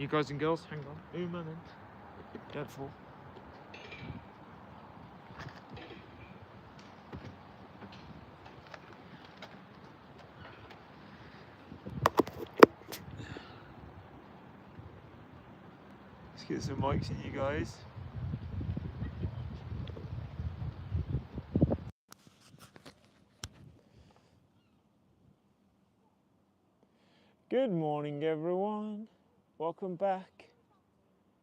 You guys and girls, hang on. A moment. Dreadful. Let's get some mics in, you guys. Good morning, everyone. Welcome back.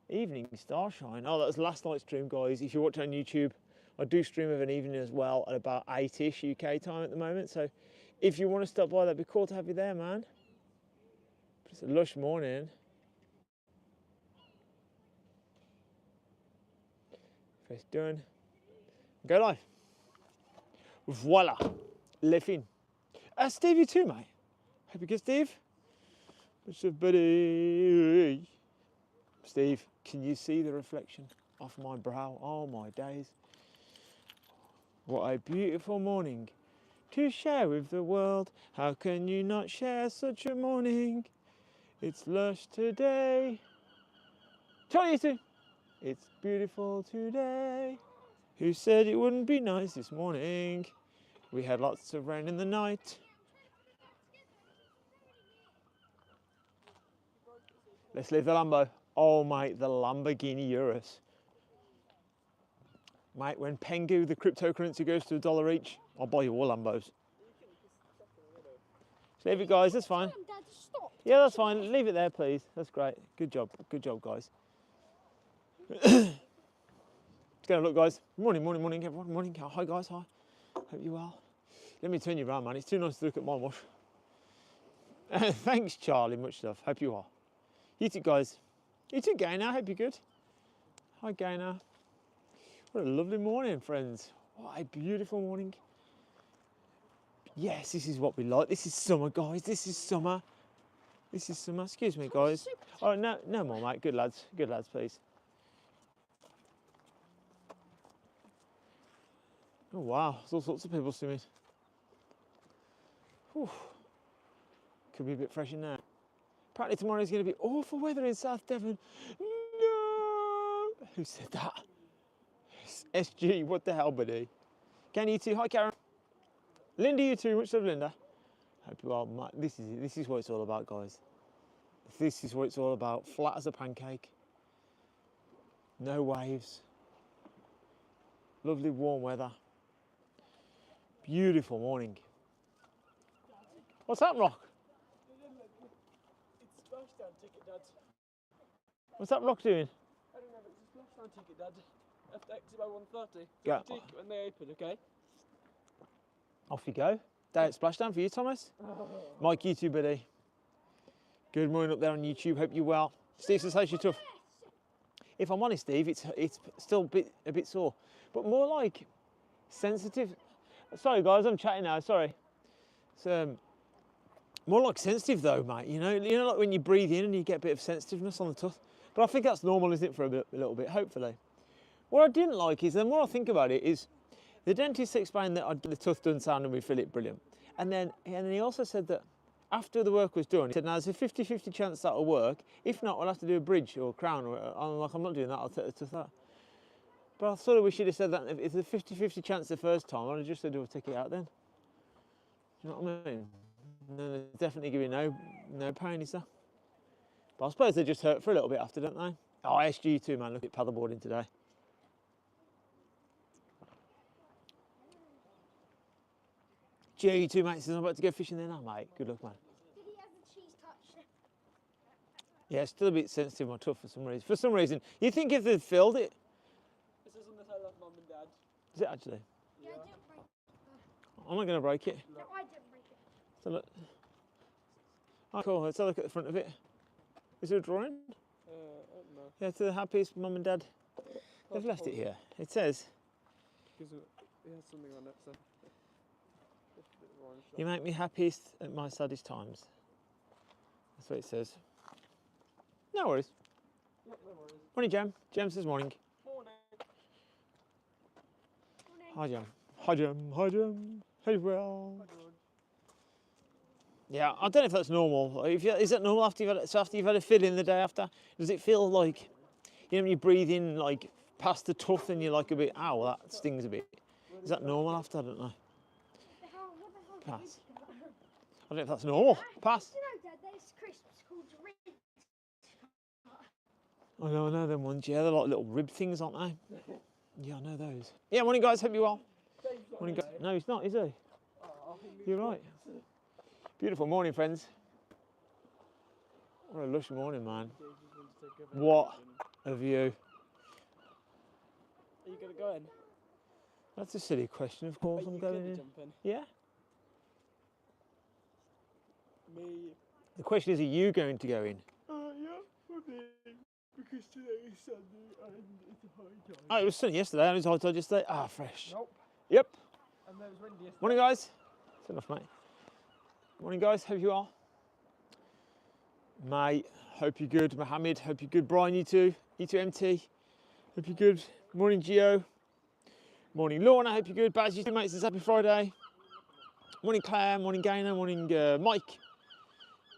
Evening starshine. Oh, that was last night's stream, guys. If you watch on YouTube, I do stream of an evening as well at about 8ish UK time at the moment. So if you want to stop by, that'd be cool to have you there, man. It's a lush morning. Face done. Go live. Voila. Le fin. Steve, you too, mate. Hope you're good, Steve. What's up, buddy? Steve, can you see the reflection off my brow? Oh my days. What a beautiful morning to share with the world. How can you not share such a morning? It's lush today. Charlie, you too. It's beautiful today. Who said it wouldn't be nice this morning? We had lots of rain in the night. Let's leave the Lambo. Oh, mate, the Lamborghini Urus. Mate, when Pengu, the cryptocurrency, goes to $1 each, I'll buy you all Lambos. Just leave it, guys, that's fine. Yeah, that's fine. Leave it there, please. That's great. Good job, guys. Let's go, look, guys. Morning, everyone. Morning. Hi, guys, hi. Hope you're well. Let me turn you around, man. It's too nice to look at my mush. Thanks, Charlie. Much love. Hope you are. You too, guys. You too, Gaynor. Hope you're good. Hi, Gaynor. What a lovely morning, friends. What a beautiful morning. Yes, this is what we like. This is summer, guys. This is summer. This is summer. Excuse me, guys. Oh, no more, mate. Good lads, please. Oh, wow. There's all sorts of people swimming. Whew. Could be a bit fresh in there. Apparently tomorrow is going to be awful weather in South Devon. No! Who said that? SG, what the hell, buddy? Can you too? Hi, Karen. Linda, you too. Much love, Linda. Hope you are. This is what it's all about, guys. This is what it's all about. Flat as a pancake. No waves. Lovely warm weather. Beautiful morning. What's that, Rock? It's splashdown ticket, Dad. What's that Rock doing? I don't know, but it's a splashdown ticket, Dad. After exit by 1:30. Yeah. Ticket when they open, okay? Off you go. Day at splashdown for you, Thomas. Mike, you too, buddy. Good morning up there on YouTube. Hope you're well. Steve says, how's you tough? If I'm honest, Steve, it's still a bit sore, but more like sensitive. Sorry, guys, I'm chatting now. Sorry. It's more like sensitive though, mate. You know, like when you breathe in and you get a bit of sensitiveness on the tooth. But I think that's normal, isn't it, for a little bit, hopefully. What I didn't like is, the more I think about it, is the dentist explained that the tooth doesn't sound and we feel it brilliant. And then he also said that after the work was done, he said, now there's a 50-50 chance that'll work. If not, we'll have to do a bridge or a crown. Or I'm not doing that, I'll take the tooth out. But I thought we should have said that if there's a 50-50 chance the first time, I'd have just said we'll take it out then. Do you know what I mean? And then they definitely give you no pain, is there? But I suppose they just hurt for a little bit after, don't they? Oh, SG too, man. Look at paddleboarding today. G2, mate, says I'm about to go fishing there now, mate. Good luck, man. Did he have the cheese touch? Yeah, it's still a bit sensitive, my tooth, for some reason. For some reason. You think if they'd filled it? This is on the side of Mum and Dad. Is it actually? Yeah, I didn't break it. I'm not going to break it. No, I didn't break it. So look. Oh, cool. Let's have a look at the front of it. Is there a drawing? I don't know. Yeah, to the happiest Mum and Dad. They've left it here. It says, Because it has something on it, so. you make me happiest at my saddest times. That's what it says. No worries. Yep, no worries. Morning, Jem. Jem says morning. Morning. Hi, Jem. Hi, Jem. Hi, Jem. Hey, well. Hi, George. Yeah, I don't know if that's normal. Is that normal after you've had a fill-in the day after? Does it feel like, you know, when you breathe in like past the tooth and you're like a bit, ow, that stings a bit. Is that normal after? I don't know. Pass. I don't know if that's normal. Pass. Do you know, Dad, there's crisps called ribs. I know them ones. Yeah, they're like little rib things, aren't they? Yeah, I know those. Yeah, morning guys, hope you're well. Morning guys. No, he's not, is he? You're right. Beautiful morning, friends. What a lush morning, man. What a view. Are you going to go in? That's a silly question, of course. I'm going in. Jump in? Yeah. Me? The question is, are you going to go in? Yeah, probably. Because today is Sunday and it's a high tide. Oh, it was sunny yesterday and it was high tide yesterday. Ah, fresh. Nope. Yep. And there was windy yesterday. Morning, guys. That's enough, mate. Morning, guys. Hope you are. Mate, hope you're good. Mohammed, hope you're good. Brian, you too. You too, MT. Hope you're good. Morning, Gio. Morning, Lorna. Hope you're good. Baz, you too, mates. It's happy Friday. Morning, Claire. Morning, Gaynor. Morning, Mike.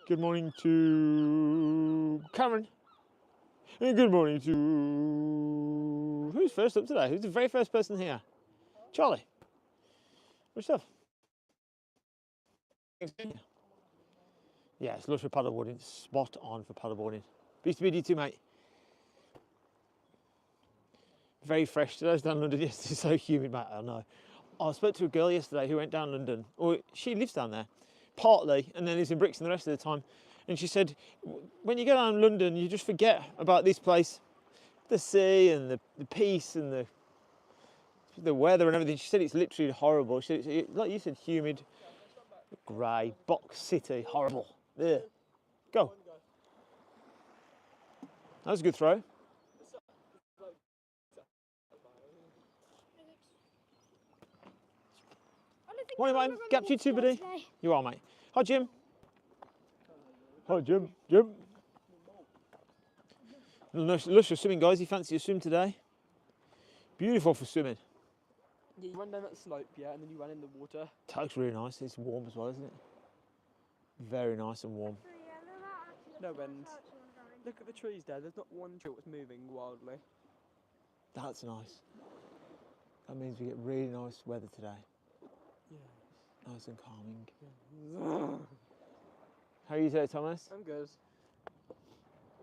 Good morning to Cameron. And good morning to... Who's first up today? Who's the very first person here? Charlie. Good stuff. Yeah, it's lush for paddleboarding. It's spot on for paddleboarding. Beast to be you too, mate. Very fresh today. I was down London yesterday. It's so humid, mate. I know. I spoke to a girl yesterday who went down London. Or she lives down there, partly, and then lives in Brixton the rest of the time. And she said, when you go down London, you just forget about this place, the sea and the peace and the weather and everything. She said it's literally horrible. She said, like you said, humid, grey, box city, horrible. There. Go. That was a good throw. Morning, mate. Gap to you too, buddy. You are, mate. Hi, Jim. Hi, Jim. Jim. Lush for swimming, guys. You fancy a swim today? Beautiful for swimming. Yeah, you run down that slope, yeah, and then you run in the water. That looks really nice. It's warm as well, isn't it? Very nice and warm. No wind. Look at the trees there. There's not one tree that's moving wildly. That's nice. That means we get really nice weather today. Yeah. Nice and calming. How are you today, Thomas? I'm good.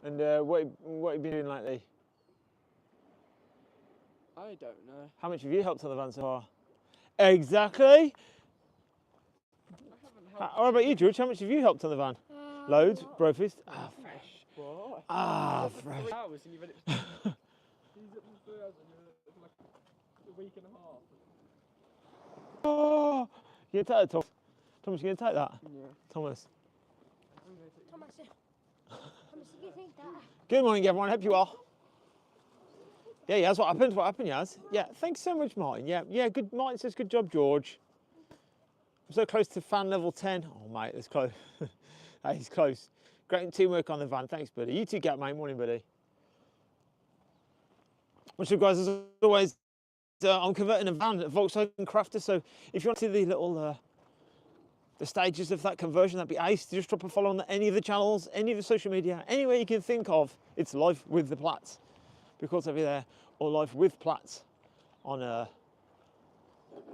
And what have you been doing lately? I don't know. How much have you helped on the van so far? Exactly. What about you, George? How much have you helped on the van? Loads, brofist. Ah, fresh. What? Ah, fresh. 3 hours and you've had it. He's up for 3 hours and for like a week and a half. Oh, you gonna take that, Thomas? Thomas, you gonna take that? Yeah. Thomas. Thomas, you think that? Good morning, everyone. Hope you are. Yeah, Yaz, what happened? What happened, Yaz? Yeah, thanks so much, Martin. Yeah, good. Martin says, good job, George. I'm so close to fan level 10. Oh, mate, that's close. Hey, he's close. Great teamwork on the van. Thanks, buddy. You too, Gap, mate. Morning, buddy. What's up, guys? As always, I'm converting a van, a Volkswagen Crafter. So if you want to see the little the stages of that conversion, that'd be ace. Just drop a follow on any of the channels, any of the social media, anywhere you can think of. It's Life with the Platts. Because over there, or Life with Platts on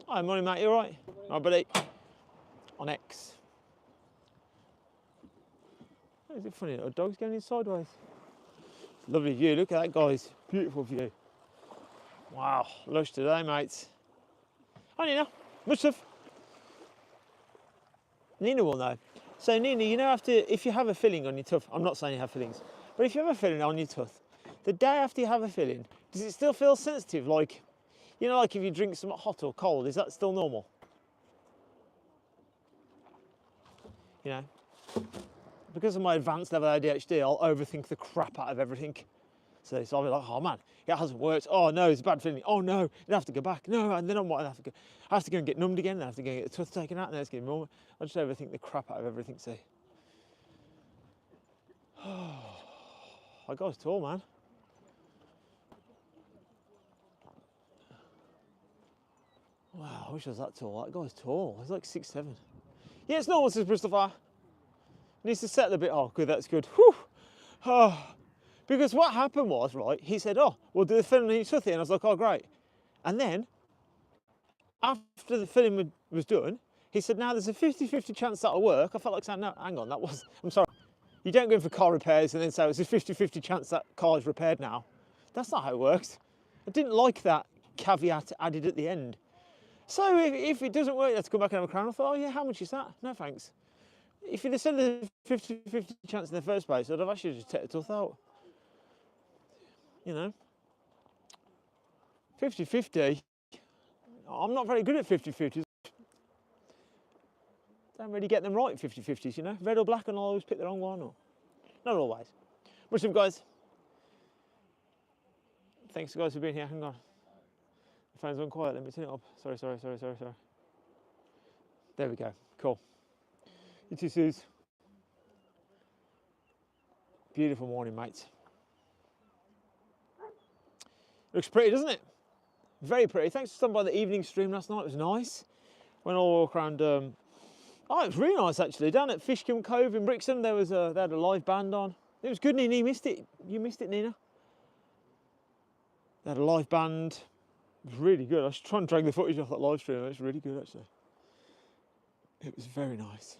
hi, morning, mate. You all right? All right, buddy. On X. Oh, is it funny? A dog's going in sideways. Lovely view. Look at that, guys. Beautiful view. Wow, lush today, mates. Hi, Nina. Much stuff. Nina will know. So, Nina, you know, if you have a filling on your tooth, I'm not saying you have fillings, but if you have a filling on your tooth, the day after you have a filling, does it still feel sensitive? Like, you know, like if you drink something hot or cold, is that still normal? You know, because of my advanced level ADHD, I'll overthink the crap out of everything. So I'll be like, oh man, it hasn't worked. Oh no, it's a bad feeling. Oh no, you have to go back. No, and then I have to go and get numbed again. Then I have to go and get the tooth taken out. And then it's getting more. I just overthink the crap out of everything. See, that guy's tall, man. Wow, I wish I was that tall. That guy's tall. He's like 6'7". Yeah, it's normal, says Christopher. Needs to settle a bit. Oh, good, that's good. Whew. Oh. Because what happened was, right, he said, oh, we'll do the filling in Suthy. And I was like, oh, great. And then, after the filling was done, he said, now there's a 50-50 chance that'll work. I felt like saying, no, hang on, I'm sorry. You don't go in for car repairs and then say, it's a 50-50 chance that car is repaired now. That's not how it works. I didn't like that caveat added at the end. So if it doesn't work, you have to come back and have a crown. I thought, oh yeah, how much is that? No thanks. If you'd have said there's a 50-50 chance in the first place, I'd have actually just take the tooth out. You know, 50-50. I'm not very good at 50-50s. Don't really get them right, 50-50s, you know. Red or black, and I'll always pick the wrong one, or not always. Much love, guys. Thanks, guys, for being here. Hang on. The phone's on quiet. Let me turn it up. Sorry. There we go. Cool. You too, Suze. Beautiful morning, mates. Looks pretty, doesn't it? Very pretty. Thanks for stopping by the evening stream last night. It was nice. Went all walk around. Oh, it was really nice actually. Down at Fishcombe Cove in Brixham, they had a live band on. It was good, Nina. You missed it. You missed it, Nina. They had a live band. It was really good. I should try and drag the footage off that live stream. It was really good actually. It was very nice.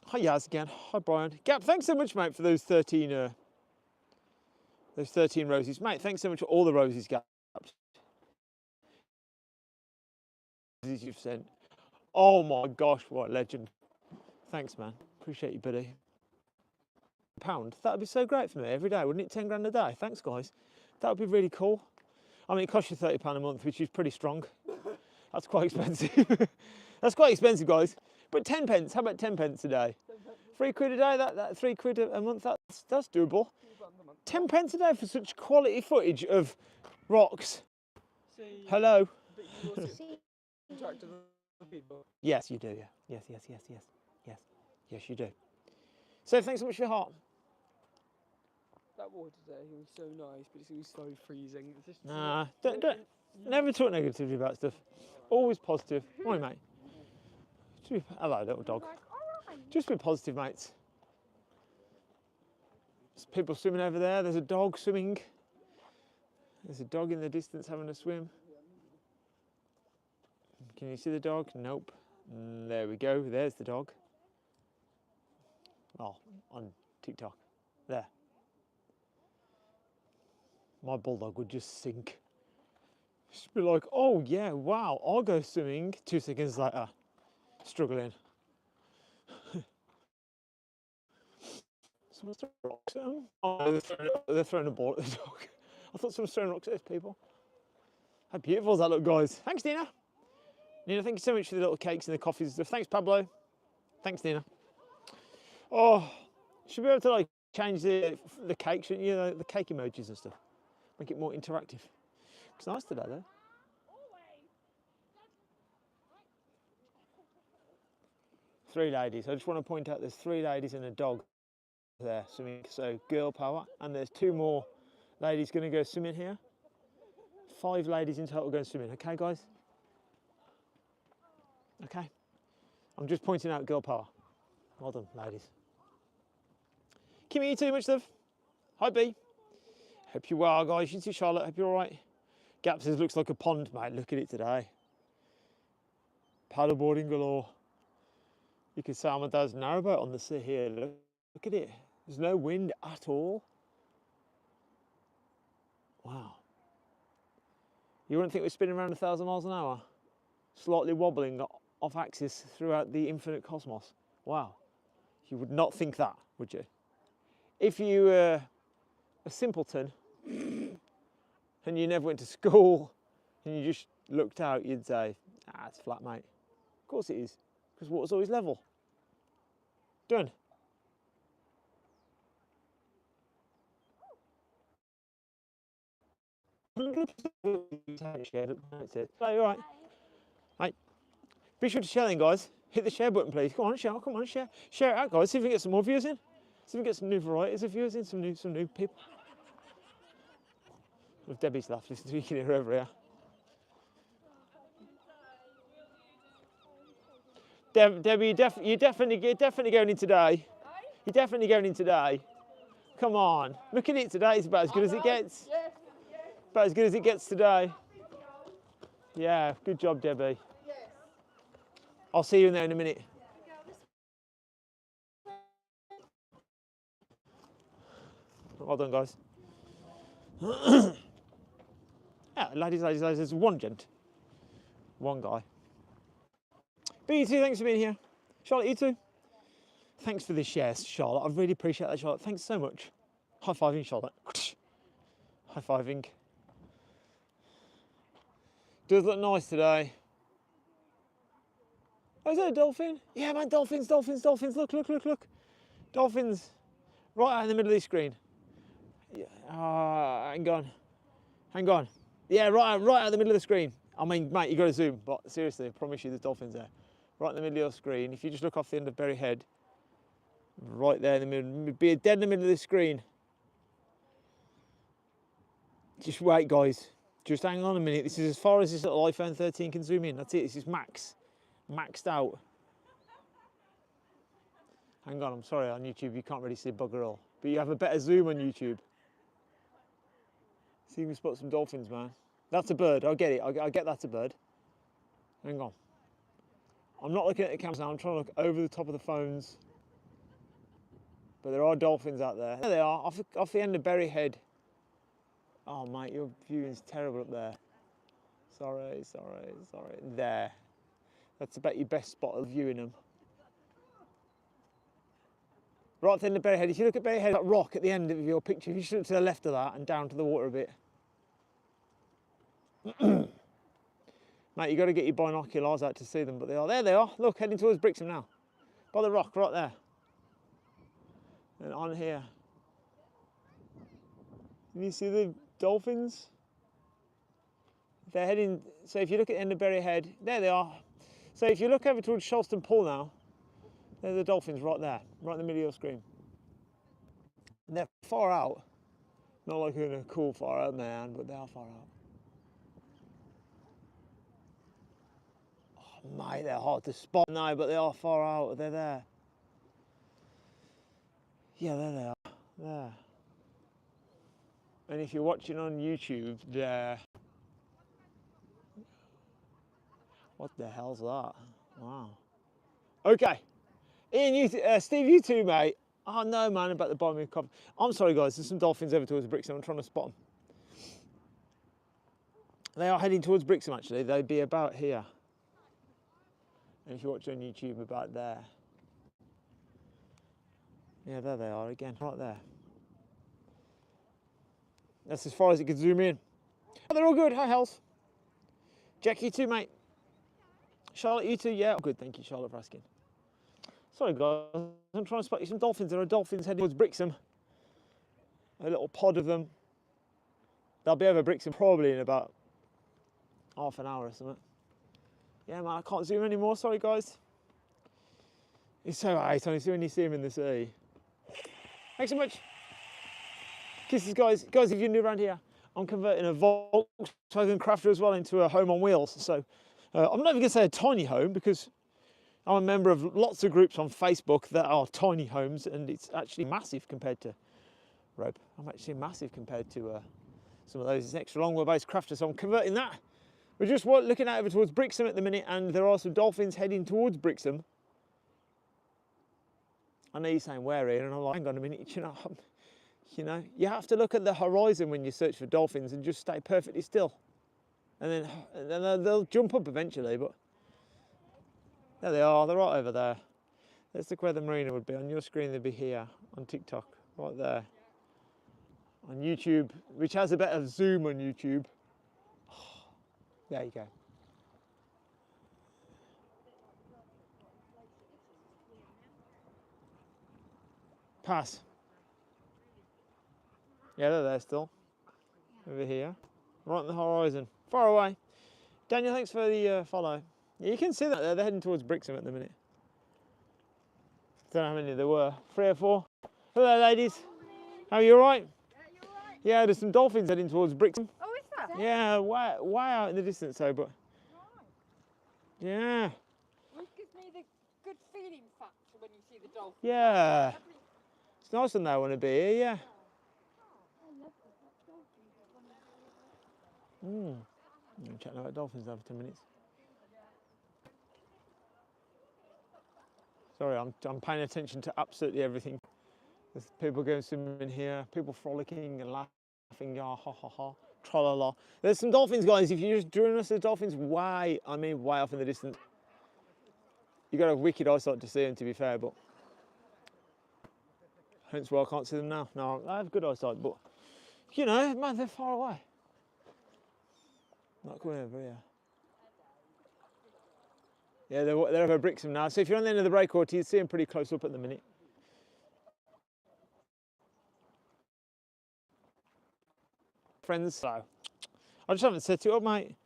Hi Yaz again. Hi Brian. Gap, thanks so much, mate, for those 13 roses. Mate, thanks so much for all the roses, Gap. You've sent. Oh my gosh, what a legend. Thanks, man. Appreciate you, buddy. £1. That would be so great for me every day, wouldn't it? 10 grand a day. Thanks, guys. That would be really cool. I mean, it costs you £30 a month, which is pretty strong. That's quite expensive. That's quite expensive, guys. But 10 pence, how about 10 pence a day? 3 quid a day, that 3 quid a month, that's doable. 10 pence a day for such quality footage of rocks. See, Hello. but you also interact with other people. Yes, you do, yeah. Yes, you do. So thanks so much for your heart. That water today was so nice, but it was so freezing. It's just Nah, don't never talk negatively about stuff. Always positive. Morning, mate. Hello, little dog. Just be positive, mates. There's people swimming over there. There's a dog swimming. There's a dog in the distance having a swim. Can you see the dog? Nope. There we go. There's the dog. Oh, on TikTok. There. My bulldog would just sink. Just be like, oh yeah, wow, I'll go swimming. 2 seconds later, struggling. Someone's throwing rocks at them. Oh, they're throwing a ball at the dog. I thought someone was throwing rocks at those people. How beautiful does that look, guys? Thanks, Nina. Nina, thank you so much for the little cakes and the coffees and stuff. Thanks, Pablo. Thanks, Nina. Oh, should be able to like change the cake, shouldn't you? The cake emojis and stuff. Make it more interactive. It's nice today, though. 3 ladies. I just want to point out there's 3 ladies and a dog there swimming. So girl power. And there's 2 more ladies going to go swimming here. 5 ladies in total going swimming. Okay, guys? Okay. I'm just pointing out girl power. Well done, ladies. Kimmy, you too much love. Hi, B. Hope you well, guys. You too, Charlotte. Hope you're all right. Gap says looks like a pond, mate. Look at it today. Paddleboarding galore. You can see my dad's narrowboat on the sea here. Look at it. There's no wind at all. Wow. You wouldn't think we're spinning around 1,000 miles an hour? Slightly wobbling off axis throughout the infinite cosmos. Wow. You would not think that, would you? If you were a simpleton and you never went to school and you just looked out, you'd say, ah, it's flat, mate. Of course it is, because water's always level. Done. All right. Right. Be sure to share then, guys. Hit the share button, please. Come on, share. Come on, share. Share it out, guys. See if we can get some more viewers in. See if we can get some new varieties of viewers in, some new people. With Debbie's laugh, listen to you can hear her over here. Debbie, you're definitely going in today. You're definitely going in today. Come on, look at it today. It's about as good as it gets. Yes. About as good as it gets today. Yeah, good job, Debbie. Yes. I'll see you in there in a minute. Well done, guys. Yeah, ladies, there's one gent. One guy. But you two, thanks for being here. Charlotte, you too. Thanks for the shares, Charlotte. I really appreciate that, Charlotte. Thanks so much. High-fiving, Charlotte. High-fiving. Does look nice today. Oh, is that a dolphin? Yeah, man, dolphins. Look. Dolphins. Right out in the middle of the screen. Yeah, hang on. Yeah, right out in the middle of the screen. I mean, mate, you got to zoom, but seriously, I promise you there's dolphins there. Right in the middle of your screen. If you just look off the end of Berry Head, right there in the middle, be dead in the middle of the screen. Just wait, guys. Just hang on a minute. This is as far as this little iPhone 13 can zoom in. That's it. This is maxed out. Hang on, I'm sorry, on YouTube you can't really see bugger all, but you have a better zoom on YouTube. See if you can spot some dolphins, man. That's a bird. I get it. I get that's a bird. Hang on. I'm not looking at the cameras now. I'm trying to look over the top of the phones. But there are dolphins out there. There they are, off the end of Berry Head. Oh, mate, your viewing's terrible up there. Sorry. There. That's about your best spot of viewing them. Right at the end of Berry Head. If you look at Berry Head, that rock at the end of your picture, if you should look to the left of that and down to the water a bit. Mate, you've got to get your binoculars out to see them, but they are. There they are. Look, heading towards Brixham now. By the rock, right there. And on here. Can you see the dolphins? They're heading, so if you look at the end of Berry Head, there they are. So if you look over towards Shalston Pool now, there's the dolphins right there, right in the middle of your screen. And they're far out. Not like in a cool far out, man, but they are far out. Oh, mate, they're hard to spot now, but they are far out. They're there. Yeah, there they are. There. And if you're watching on YouTube, there. What the hell's that? Wow. Okay. Ian, Steve, you too, mate. Oh no, man, about to buy me a cup. I'm sorry, guys. There's some dolphins over towards Brixham. I'm trying to spot them. They are heading towards Brixham, actually. They'd be about here. And if you watch on YouTube, about there. Yeah, there they are again, right there. That's as far as it can zoom in. Oh, they're all good. Hi, Hells. Jack, you too, mate. Charlotte, you too. Yeah, good. Thank you, Charlotte, for asking. Sorry, guys. I'm trying to spot you some dolphins. There are dolphins heading towards Brixham. A little pod of them. They'll be over Brixham probably in about half an hour or something. Yeah, man, I can't zoom anymore. Sorry, guys. It's so hard. Only when you see them in the sea. Thanks so much. Kisses, guys. Guys, if you're new around here, I'm converting a Volkswagen Crafter as well into a home on wheels. So I'm not even going to say a tiny home because I'm a member of lots of groups on Facebook that are tiny homes, and it's actually massive compared to rope. I'm actually massive compared to some of those. It's an extra long wheelbase Crafter, so I'm converting that. We're just looking out over towards Brixham at the minute, and there are some dolphins heading towards Brixham. I know you're saying where, Ian, and I'm like, hang on a minute, you know, you have to look at the horizon when you search for dolphins and just stay perfectly still. And then they'll jump up eventually, but there they are, they're right over there. Let's look where the marina would be. On your screen, they'd be here, on TikTok, right there. On YouTube, which has a better zoom on YouTube. There you go. Pass. Yeah, they're there still. Over here. Right on the horizon. Far away. Daniel, thanks for the follow. Yeah, you can see that there. They're heading towards Brixham at the minute. Don't know how many there were. 3 or 4. Hello, ladies. How are you, all right? Yeah, you alright? Yeah, there's some dolphins heading towards Brixham. Oh, is that? Yeah, way out in the distance, though, but... Yeah. Well, gives me the good feeling factor when you see the dolphins. Yeah. It's nice when they want to be here, yeah. I'm chatting about dolphins now for 10 minutes. Sorry, I'm paying attention to absolutely everything. There's people going swimming here, people frolicking and laughing, ha ha ha, tra la la. There's some dolphins, guys. If you're just joining us, there's dolphins way off in the distance. You've got a wicked eyesight to see them, to be fair, but hence why I can't see them now. No, I have good eyesight, but you know, man, they're far away. Not coming over, yeah. Yeah, they're over Brixham now. So if you're on the end of the breakwater, you see them pretty close up at the minute. Friends, so I just haven't set it up, mate.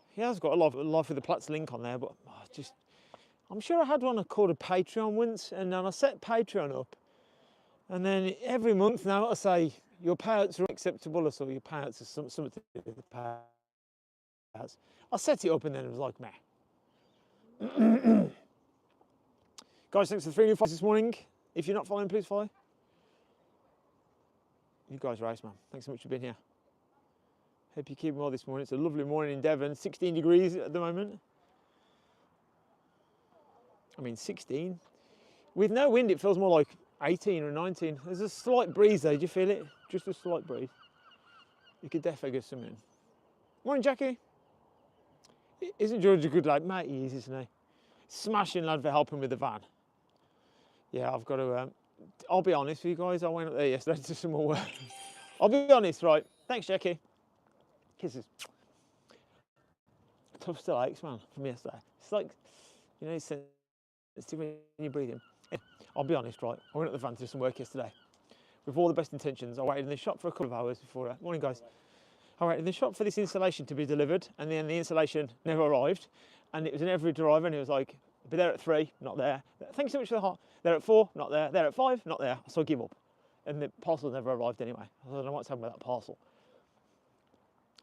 He has got a LifeWithThePlatts link on there, but I'm sure I had one called a Patreon once, and then I set Patreon up, and then every month now I say your payouts are acceptable, or so your payouts are something to do with the payouts. I set it up, and then it was like, meh. Guys, thanks for the 3 new followers this morning. If you're not following, please follow. You guys are ace, man. Thanks so much for being here. Hope you're keeping well this morning. It's a lovely morning in Devon, 16 degrees at the moment. I mean, 16. With no wind, it feels more like 18 or 19. There's a slight breeze though, do you feel it? Just a slight breeze. You could definitely get some in. Morning, Jackie. Isn't George a good lad? Mate, he is, isn't he? Smashing lad for helping with the van. Yeah, I've got to, I'll be honest with you guys, I went up there yesterday to do some more work. I'll be honest, right? Thanks, Jackie. Kisses. Tough still aches, man, from yesterday. It's like, you know, it's sensitive when you breathe in. Yeah, I'll be honest, right? I went up the van to do some work yesterday. With all the best intentions, I waited in the shop for a couple of hours before, morning guys. I waited in the shop for this insulation to be delivered, and then the insulation never arrived. And it was an every driver, and it was like, be there at 3, not there. Thanks so much for the heart. There at 4, not there. There at 5, not there. So I give up. And the parcel never arrived anyway. I don't know what's happened with that parcel.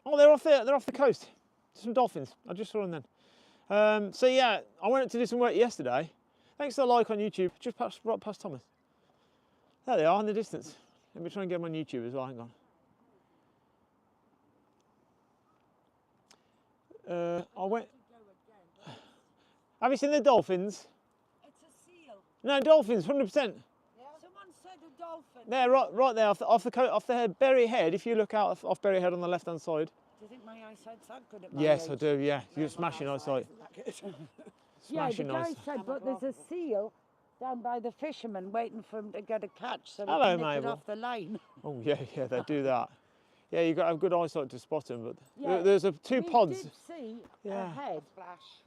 Oh, they're off there. They're off the coast. Some dolphins. I just saw them then. So yeah, I went up to do some work yesterday. Thanks to the like on YouTube. Just right past Thomas. There they are in the distance. Let me try and get them on YouTube as well. Hang on. I went. Have you seen the dolphins? It's a seal. No, dolphins, 100%. Yeah. Someone said a dolphin. There, right there, off the head, Berry Head. If you look out off Berry Head on the left-hand side. Do you think my eyesight's that good at my Yes, age? I do. Yeah, you're smashing eyesight. Yeah, the Smashing guy eyesight. said, but there's a seal down by the fishermen waiting for him to get a catch, so Hello, he can nick it Mabel. off the line. Oh yeah, they do that. Yeah, you've got to have good eyesight to spot them. But Yeah, there's two pods. We did see Yeah. a head flash.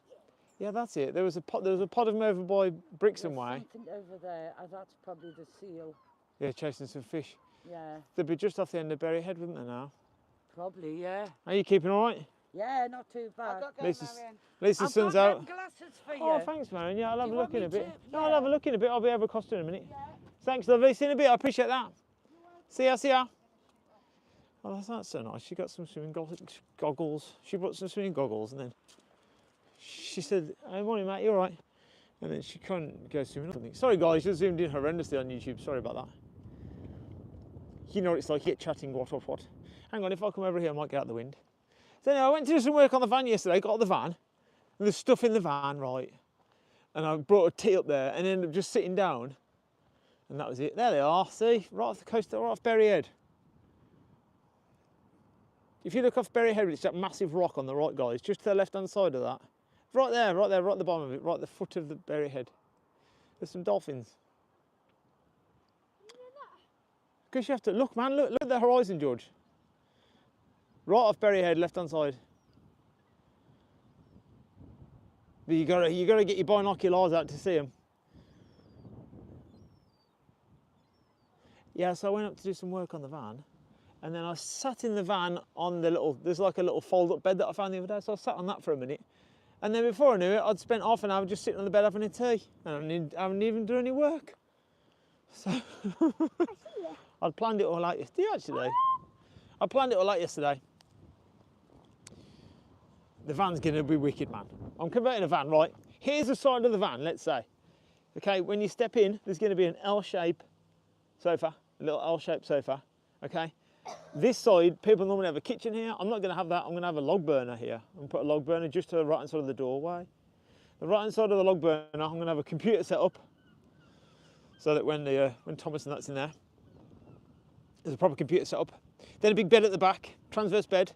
Yeah, that's it. There was a pod of them over by Brixham Way. Something over there. That's probably the seal. Yeah, chasing some fish. Yeah, They'd be just off the end of Berry Head, wouldn't they now? probably. Yeah. Are you keeping all right? Yeah, not too bad. At least the sun's I've out. got glasses for you. Oh, thanks, Marion. Yeah, I'll have Do a you look want in a me bit. to? No, I'll Yeah. have a look in a bit. I'll be over Costa in a minute. Thanks, lovely. See you in a bit. I appreciate that. See ya. Oh, that's so nice. She got some swimming goggles. She brought some swimming goggles, and then she said, "Hey, morning, mate. You all right?" And then she couldn't go swimming or something. Sorry, guys. You zoomed in horrendously on YouTube. Sorry about that. You know what it's like. You get chatting, what. Hang on. If I come over here, I might get out the wind. So anyway, I went to do some work on the van yesterday. Got out the van, and there's stuff in the van, right? And I brought a tea up there, and ended up just sitting down, and that was it. There they are. See, right off the coast, right off Berry Head. If you look off Berry Head, it's that massive rock on the right, guys, just to the left-hand side of that. Right there, right at the bottom of it, right at the foot of the Berry Head. There's some dolphins. Because you have to, look, man, look at the horizon, George. Right off Berry Head, left-hand side. But you gotta get your binoculars out to see them. Yeah, so I went up to do some work on the van, and then I sat in the van on the there's like a little fold-up bed that I found the other day, so I sat on that for a minute. And then before I knew it, I'd spent half an hour just sitting on the bed having a tea, and I haven't even done any work. So I'd planned it all out yesterday, actually. I planned it all out yesterday. The van's gonna be wicked, man. I'm converting a van, right? here's the side of the van, let's say. Okay, when you step in, there's going to be an L-shaped sofa, a little L-shaped sofa. Okay, this side, people normally have a kitchen here. I'm not going to have that. I'm going to have a log burner here. I'm going to put a log burner just to the right hand side of the doorway. The right hand side of the log burner, I'm going to have a computer set up so that when Thomas and that's in there, there's a proper computer set up. Then a big bed at the back, transverse bed,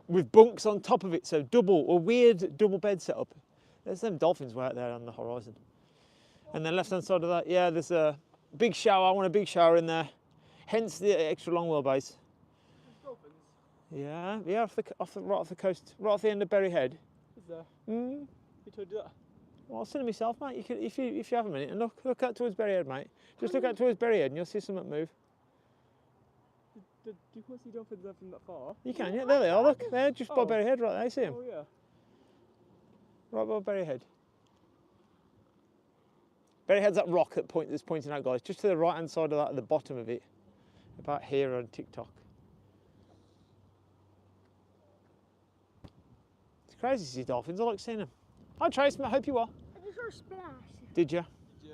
with bunks on top of it, so a weird double bed setup. There's them dolphins way out there on the horizon. And then left hand side of that, yeah, there's a big shower. I want a big shower in there. Hence the extra long wheelbase. Dolphins? Yeah, right off the coast, right off the end of Berry Head. Is there? Mm. Who told you that? Well, I'll send it myself, mate. You could, if you have a minute, and look out towards Berry Head, mate. Just look out towards Berry Head, and you'll see something move. Do you want to see dolphins there from that far? You can, yeah. There they are. Look, they're just by Oh. Berry Head, right there. You see them? Oh yeah. Right by Berry Head. Berry Head's that rock that's pointing out, guys. Just to the right hand side of that, at the bottom of it, about here on TikTok. It's crazy to see dolphins. I like seeing them. Hi Trace, I hope you are. I just saw a splash. Did you? Yeah.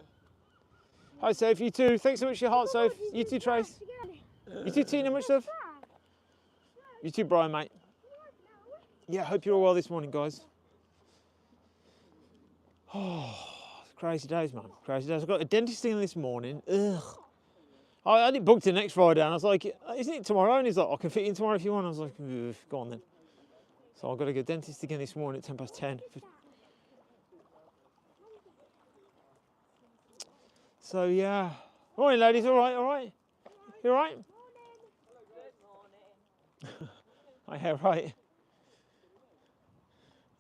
Hi Soph, you too. Thanks so much for your heart, Soph. You too, Trace. You too, Tina, much love. You too, Brian, mate. Yeah, hope you're all well this morning, guys. Oh, crazy days, man. Crazy days. I've got a dentist thing this morning. Ugh. I had it booked in next Friday, and I was like, isn't it tomorrow? And he's like, I can fit you in tomorrow if you want. I was like, go on then. So I've got to go dentist again this morning at 10:10. So yeah. Morning, ladies. All right, all right. You all right? Yeah, right.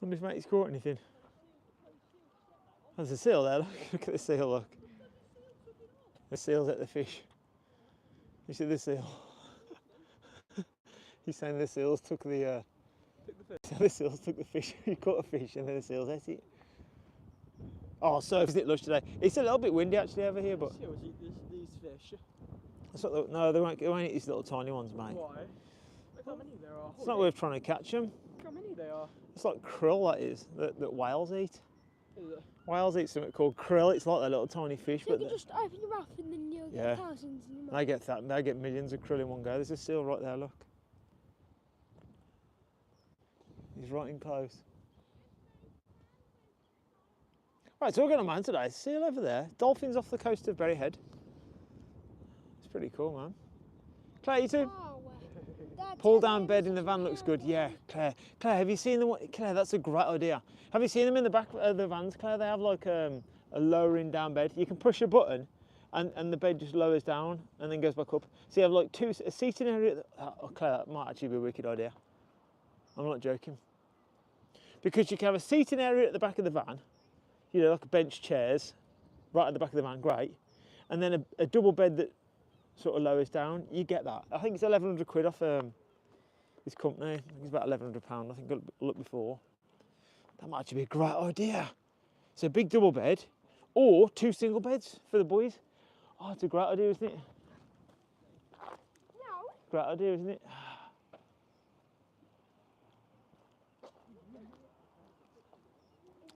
Wonder if mate's caught anything. There's a seal there. Look at the seal. Look. The seal's at the fish. You see the seal? He's saying the seals took the. The seals took the fish. You caught a fish and then the seals ate it. Oh, so is it lush today? It's a little bit windy actually over here, but. Seals eat these fish. No, they won't eat these little tiny ones, mate. Why? Look how many there are. It's not worth trying to catch them. Look how many there are. It's like krill, that is, that whales eat. Is it? Whales eat something called krill. It's like a little tiny fish, So you but can just open your mouth and then you'll Yeah. get thousands in your mouth. they get millions of krill in one go. There's a seal right there, look. He's right in close. Right, so we're going to man today. Seal over there. Dolphins off the coast of Berry Head. It's pretty cool, man. Claire, you too? Oh, Dad, Pull tell down me bed if in the it's van looks good. okay. Yeah, Claire. Claire, have you seen them? Claire, that's a great idea. Have you seen them in the back of the vans, Claire? They have like a lowering down bed. You can push a button and the bed just lowers down and then goes back up. So you have like a seating area. Oh, Claire, that might actually be a wicked idea. I'm not joking. Because you can have a seating area at the back of the van, you know, like bench chairs, right at the back of the van, great. And then a double bed that sort of lowers down, you get that. I think it's 1,100 quid off this company. I think it's about £1,100. I think I looked before. That might actually be a great idea. So a big double bed, or 2 single beds for the boys. Oh, it's a great idea, isn't it? No. Great idea, isn't it?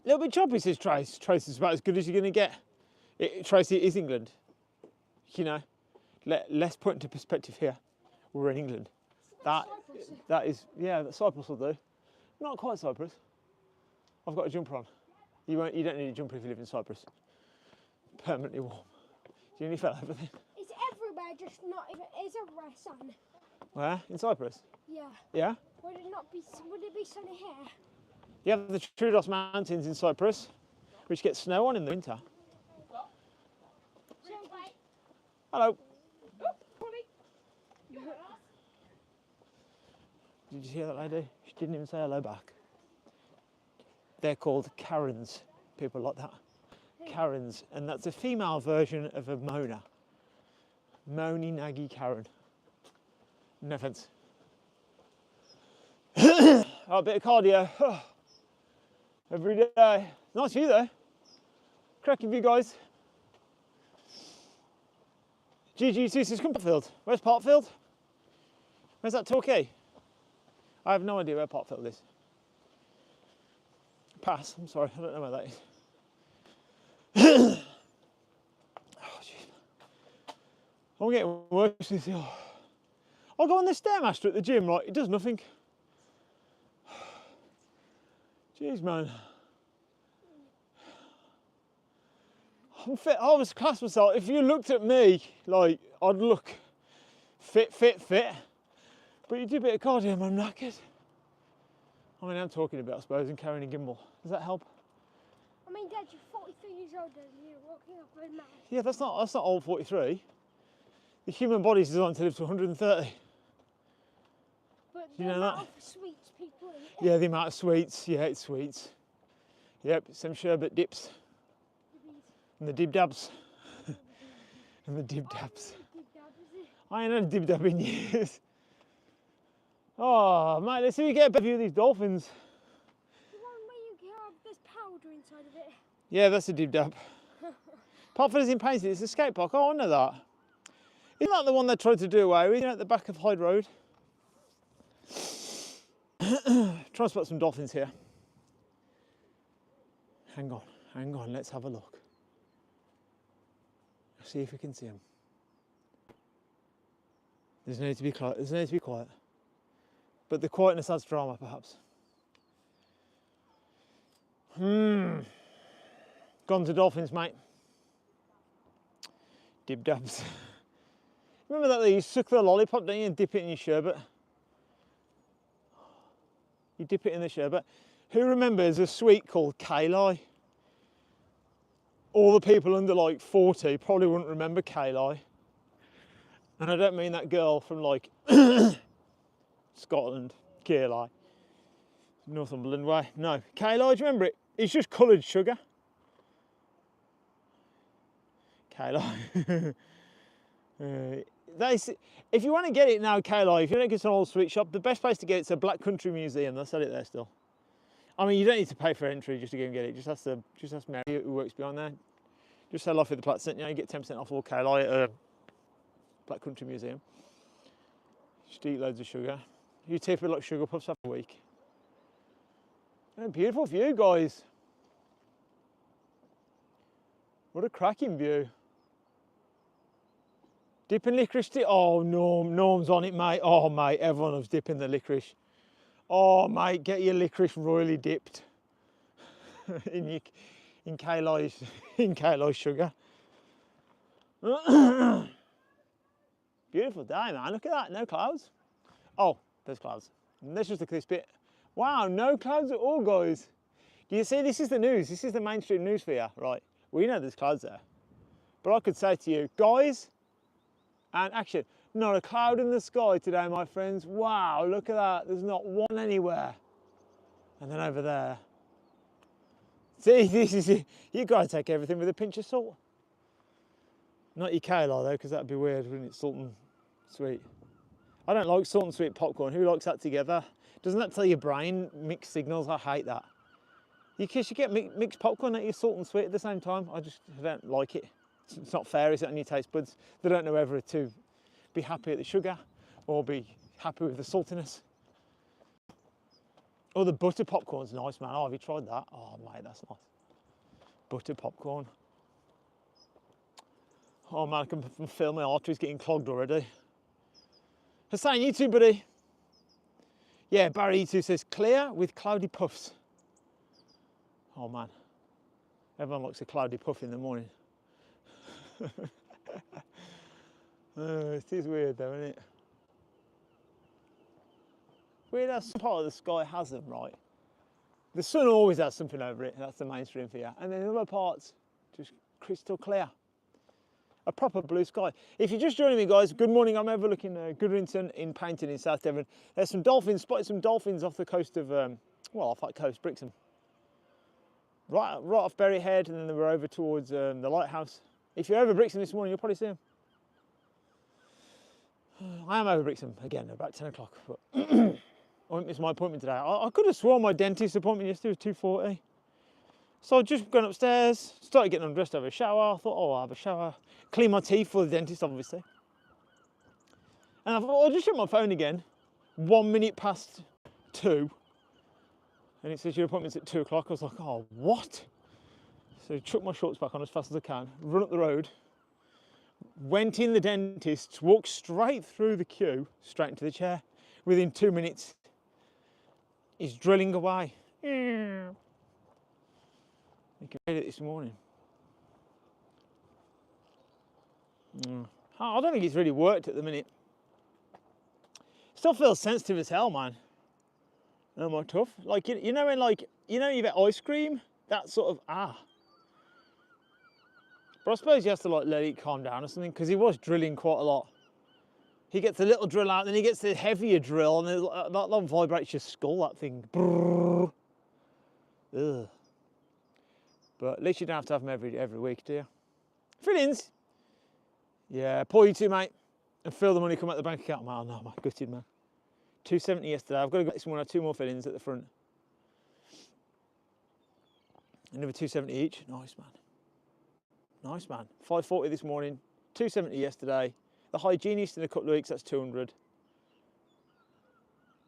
A little bit choppy, says Trace. Trace is about as good as you're going to get. Tracy, it is England. You know, let's put into perspective here. We're in England. That is, yeah, Cyprus will do. Not quite Cyprus. I've got a jumper on. You don't need a jumper if you live in Cyprus. Permanently warm. Do you nearly fell over there? It's everywhere, just not even. It's everywhere sun. Where? In Cyprus? Yeah. Yeah? Would it be sunny here? You have the Troodos Mountains in Cyprus, which get snow on in the winter. Hello. Did you hear that lady? She didn't even say hello back. They're called Karens, people like that. Karens, and that's a female version of a Mona. Moni Naggy Karen. No offence. Oh, a bit of cardio. Every day. Nice view though. Cracking view, guys. GG2 says Parkfield. Where's Parkfield? Where's that Torquay? I have no idea where Parkfield is. Pass, I'm sorry, I don't know where that is. Oh, jeez. I'm getting worse this year. I'll go on the Stairmaster at the gym, right? It does nothing. Jeez, man. I'm fit. I was class myself. If you looked at me, like, I'd look fit. But you do a bit of cardio, I'm knackered. I mean, I'm talking about, I suppose, and carrying a gimbal. Does that help? I mean, Dad, you're 43 years old and you're walking up a mountain. Yeah, that's not old 43. The human body's designed to live to 130. But You the know amount that? of sweets people eat. Yeah, the amount of sweets. Yeah, it's sweets. Yep, some sherbet dips. And the dib dabs. And the dib dabs. I ain't had a dib dab in years. Oh, mate, let's see if we get a better view of these dolphins. The one where you have this powder inside of it. Yeah, that's a dib dab. Apart from it's in Paignton, it's a skate park. Oh, I know that. Isn't that the one they tried to do away with, you know, at the back of Hyde Road? Try and spot some dolphins here. Hang on, let's have a look. See if we can see them. There's no need to be quiet. There's no need to be quiet. But the quietness adds drama, perhaps. Gone to dolphins, mate. Dib dabs. Remember that you suck the lollipop, don't you, and dip it in your sherbet? You dip it in the sherbet. Who remembers a sweet called Kayli? All the people under like 40 probably wouldn't remember Kayli. And I don't mean that girl from like Scotland, Kayli, Northumberland way. No, Kayli, do you remember it? It's just coloured sugar. Kayli. If you want to get it now, Kayli, if you don't get to an old sweet shop, the best place to get it's a Black Country Museum. They'll sell it there still. I mean, you don't need to pay for entry just to go and get it. Just ask Mary who works behind there. Just say LifeWithThePlatts, you know, you get 10% off all Kayli at Black Country Museum. Just eat loads of sugar. You tip it like sugar puffs after a week. And a beautiful view, guys. What a cracking view. Dipping licorice tea. Oh, Norm's on it, mate. Oh, mate, everyone loves dipping the licorice. Oh, mate, get your licorice royally dipped in Kayli's sugar. Beautiful day, man. Look at that. No clouds. Oh, there's clouds. Let's just look at this bit. Wow, no clouds at all, guys. Do you see? This is the news. This is the mainstream news for you, right? We know there's clouds there. But I could say to you, guys, and action. Not a cloud in the sky today, my friends. Wow, look at that. There's not one anywhere. And then over there. See, this is it. You've got to take everything with a pinch of salt. Not your Kayli though, because that'd be weird, wouldn't it? Salt and sweet. I don't like salt and sweet popcorn. Who likes that together? Doesn't that tell your brain mixed signals? I hate that. You get mixed popcorn, don't you? Salt and sweet at the same time. I don't like it. It's not fair, is it, on your taste buds? They don't know whether to be happy at the sugar or be happy with the saltiness. Oh, the butter popcorn's nice, man. Oh, have you tried that? Oh, mate, that's nice. Butter popcorn. Oh, man, I can feel my arteries getting clogged already. Hussein, you too, buddy. Yeah, Barry E2 says, clear with cloudy puffs. Oh, man. Everyone likes a cloudy puff in the morning. It is weird though, isn't it? Weird how some part of the sky has them, right? The sun always has something over it, that's the mainstream for you. And then other parts, just crystal clear. A proper blue sky. If you're just joining me, guys, good morning. I'm overlooking Goodrington in Paignton in South Devon. There's some dolphins, spotted some dolphins off the coast of, well, off that coast, Brixham. Right off Berry Head, and then they were over towards the lighthouse. If you're over Brixham this morning, you'll probably see them. I am over Brixham again, about 10 o'clock, but I won't miss my appointment today. I could have sworn my dentist appointment yesterday was 2:40. So I'd just gone upstairs, started getting undressed, have a shower. I thought, oh, I'll have a shower, clean my teeth for the dentist, obviously. And I thought, I'll just check my phone again. 1 minute past 2. And it says your appointment's at 2 o'clock. I was like, oh, what? So I chucked my shorts back on as fast as I can, run up the road, went in the dentist, walked straight through the queue, straight into the chair. Within 2 minutes, he's drilling away. You can read it this morning. I don't think it's really worked at the minute. Still feels sensitive as hell, man. No more tough. Like you know when you get ice cream, that sort of But I suppose you have to like let it calm down or something, because he was drilling quite a lot. He gets a little drill out, then he gets the heavier drill, and that one vibrates your skull. That thing. Ugh. But at least you don't have to have them every week, do you? Fill-ins. Yeah, poor you too, mate. And feel the money come out the bank account. Man, no, man, gutted, man. 270 yesterday. I've got to go this morning. 2 more fill-ins at the front. Another 270 each. Nice, man. Nice, man. 540 this morning. 270 yesterday. The hygienist in a couple of weeks. That's 200.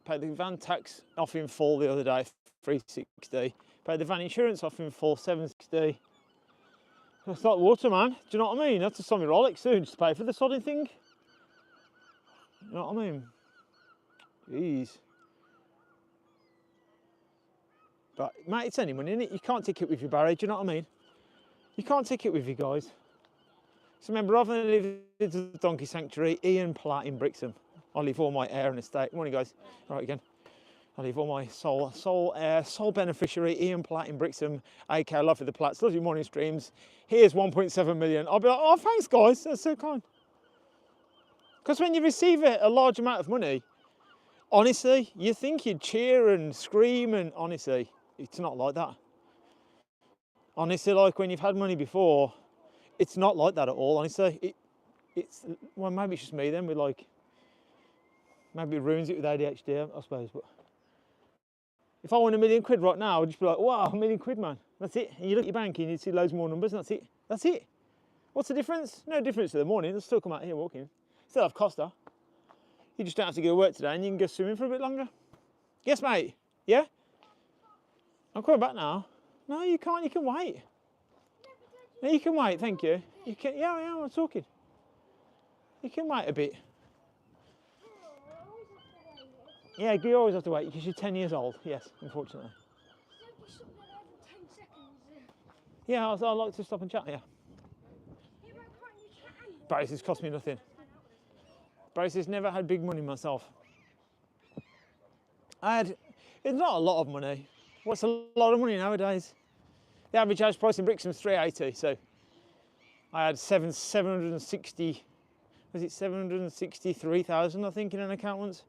Paid the van tax off in full the other day. 360. Paid the van insurance off in full. 760. That's like water, man. Do you know what I mean? I have to sell me Rolex soon just to pay for the sodding thing. You know what I mean? Jeez. But, mate, it's any money, innit? You can't take it with you, Barry. Do you know what I mean? You can't take it with you, guys. So remember, rather than live in the donkey sanctuary, Ian Platt in Brixham. I leave all my heir and estate. Morning, guys. All right, again. I leave all my sole beneficiary, Ian Platt in Brixham, aka LifeWithThePlatts. Love your morning streams. Here's 1.7 million. I'll be like, oh, thanks, guys. That's so kind. Because when you receive a large amount of money, honestly, you think you'd cheer and scream, and honestly, it's not like that. Honestly, like when you've had money before, it's not like that at all, honestly. Well, maybe it's just me then, with like, maybe it ruins it with ADHD, I suppose, but if I won £1 million right now, I'd just be like, wow, £1 million, man. That's it. And you look at your bank and you see loads more numbers, and that's it. That's it. What's the difference? No difference to the morning. They'll still come out here walking. Still have Costa. You just don't have to go to work today, and you can go swimming for a bit longer. Yes, mate. Yeah? I'm coming back now. No, you can't. You can wait. No, you can wait. Thank you. You can. Yeah, I'm talking. You can wait a bit. Yeah, you always have to wait because you're 10 years old. Yes, unfortunately. Yeah, I'd like to stop and chat. Yeah. Braces cost me nothing. Braces never had big money myself. It's not a lot of money. What's a lot of money nowadays? The average house price in Brixham is 380. So I had 760. Was it 763,000? I think in an account once.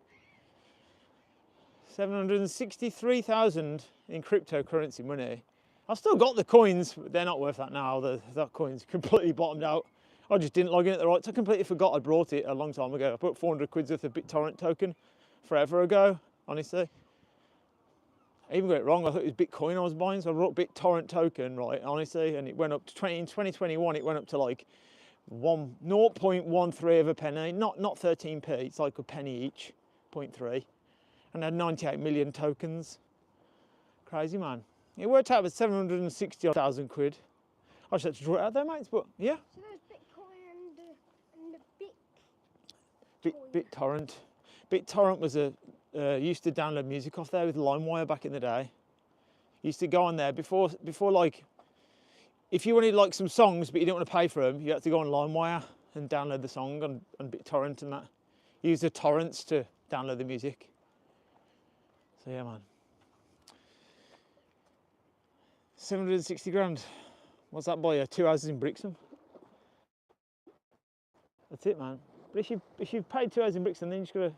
763,000 in cryptocurrency money. I've still got the coins, but they're not worth that now. That coin's completely bottomed out. I just didn't log in at the right time. I completely forgot I brought it a long time ago. I put 400 quid worth of BitTorrent token forever ago, honestly. I even got it wrong. I thought it was Bitcoin I was buying, so I brought BitTorrent token, right, honestly, and it went up to in 2021, it went up to like 0.13 of a penny, not 13p, it's like a penny each, 0.3. And I had 98 million tokens. Crazy, man. It worked out with 760,000 quid. I just had to draw it out there, mates, but yeah. So there's Bitcoin and the BitTorrent. BitTorrent was used to download music off there with LimeWire back in the day. Used to go on there before like, if you wanted like some songs but you didn't want to pay for them, you had to go on LimeWire and download the song on BitTorrent and that. Use the torrents to download the music. So yeah, man. 760 grand. What's that buy you? 2 houses in Brixham. That's it, man. But if you've paid 2 houses in Brixham, then you just gotta,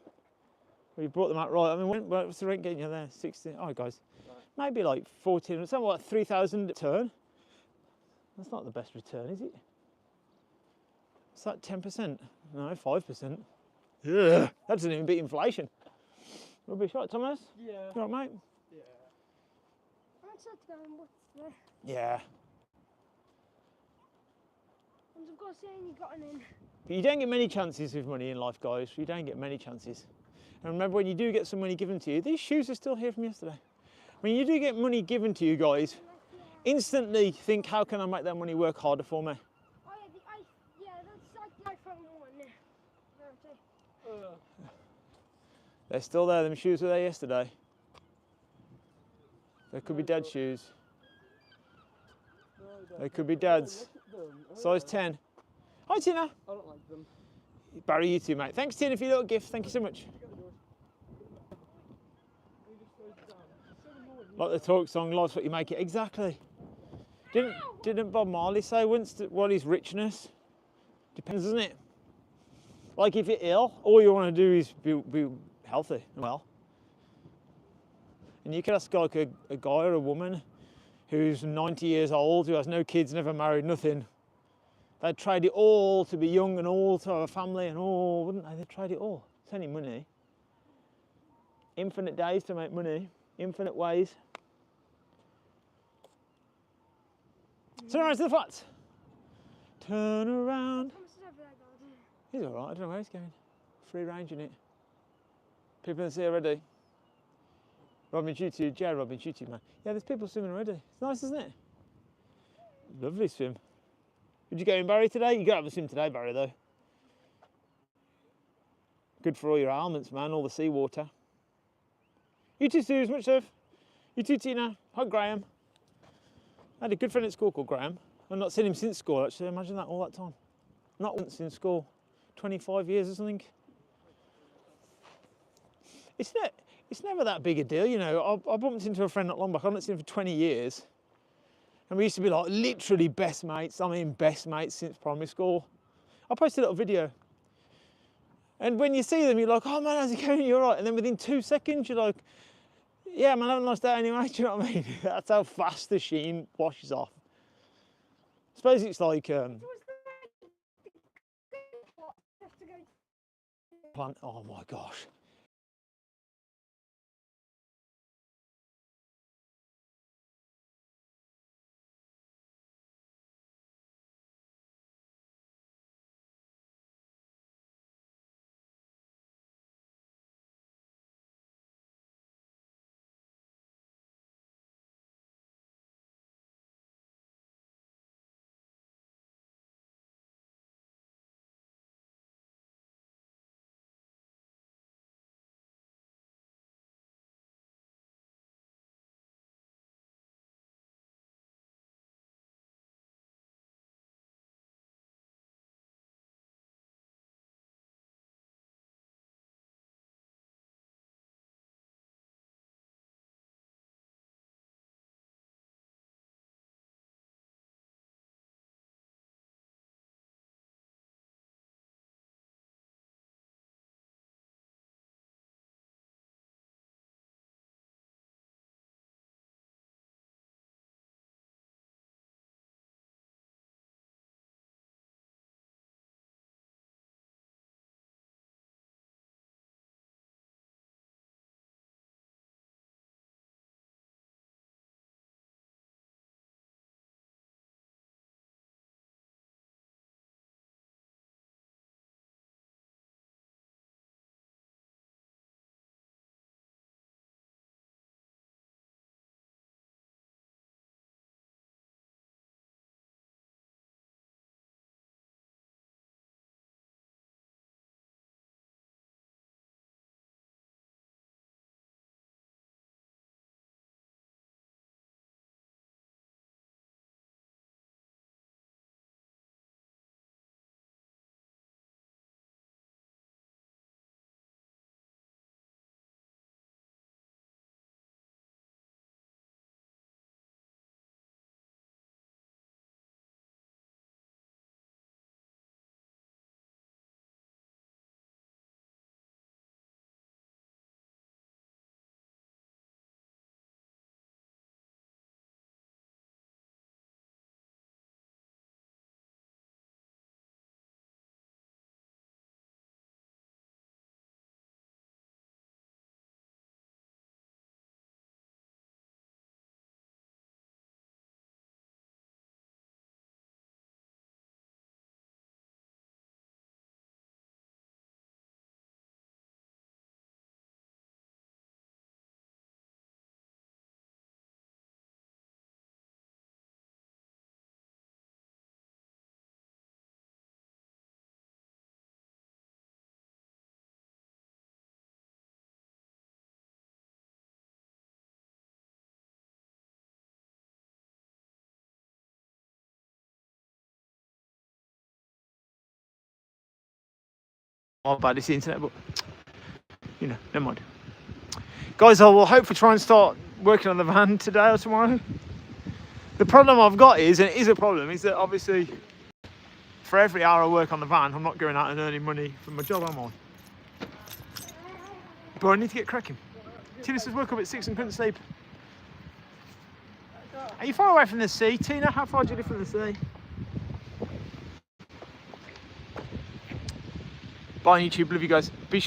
well, you brought them out right. I mean, what's the rent getting you there? 60. Oh, guys, right. Maybe like 14 or something like 3,000 return. That's not the best return, is it? Is that 10%? No, 5%. Yeah, that doesn't even beat inflation. Rubbish, right, Thomas? Yeah. You all right, mate? Yeah. I'm sad to go and watch there. Yeah. And I've got to say you got an in. But you don't get many chances with money in life, guys. You don't get many chances. And remember, when you do get some money given to you, these shoes are still here from yesterday. When you do get money given to you guys, instantly think, how can I make that money work harder for me? Oh yeah, that's like the iPhone 1. They're still there. Them shoes were there yesterday. They could be Dad's shoes. They could be Dad's. Size 10. Hi, Tina. I don't like them. Barry, you too, mate. Thanks, Tina, for your little gift. Thank you so much. Like the talk song, life's what you make it. Exactly. Didn't Bob Marley say once that what is richness? Depends, doesn't it? Like if you're ill, all you want to do is be healthy and well. And you could ask like a guy or a woman who's 90 years old, who has no kids, never married, nothing. They'd trade it all to be young and all to have a family and all, wouldn't they? They'd trade it all. It's only money. Infinite days to make money, infinite ways. Turn around to the flats. Turn around. He's all right, I don't know where he's going. Free range in it. People in the sea already. Robin Tutu, Jared Robin Tutu, man. Yeah, there's people swimming already. It's nice, isn't it? Lovely swim. Would you go in, Barry, today? You got to have a swim today, Barry, though. Good for all your ailments, man, all the seawater. You too, Sue, as much love. You too, Tina. Hi, Graham. I had a good friend at school called Graham. I've not seen him since school, actually. Imagine that, all that time. Not once in school. 25 years or something. It's never that big a deal, you know. I bumped into a friend not long back. I've not seen him for 20 years. And we used to be like literally best mates. I mean, best mates since primary school. I posted a little video. And when you see them, you're like, oh man, how's it going? You're right. And then within 2 seconds, you're like, yeah, man, I haven't lost that anyway. Do you know what I mean? That's how fast the sheen washes off. I suppose it's like, oh my gosh. my bad, it's the internet, but you know, never mind. Guys, I will hopefully try and start working on the van today or tomorrow. The problem I've got is, and it is a problem, is that obviously for every hour I work on the van, I'm not going out and earning money from my job, am I? But I need to get cracking. Tina says woke up at 6 and couldn't sleep. Are you far away from the sea, Tina? How far do you live from the sea? Bye YouTube, love you guys. Be